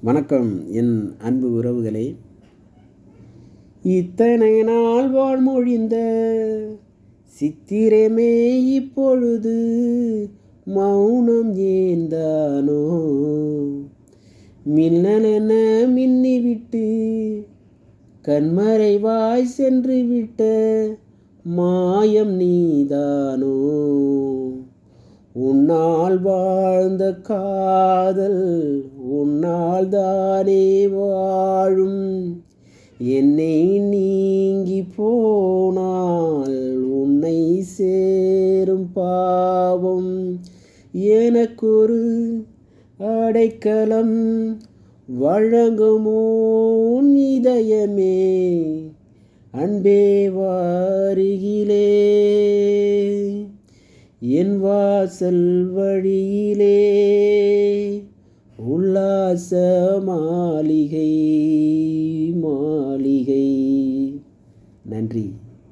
வணக்கம் என் அன்பு உறவுகளே. இத்தனை நாள் வாழ்மொழிந்த சித்திரமே இப்பொழுது மௌனம் ஏந்தானோ? மின்னலென மின்னிவிட்டு கண்மறைவாய் சென்று விட்ட மாயம் நீதானோ? உன்னால் வாழ்ந்த காதல் உன்னால் தானே வாழும். என்னை நீங்கி போனால் உன்னை சேரும் பாவம். எனக்கொரு அடைக்கலம் வழங்குமோ இதயமே, அன்பே வாருகிலே. என் வாசல் வழியிலே உல்லாச மாளிகை. நன்றி.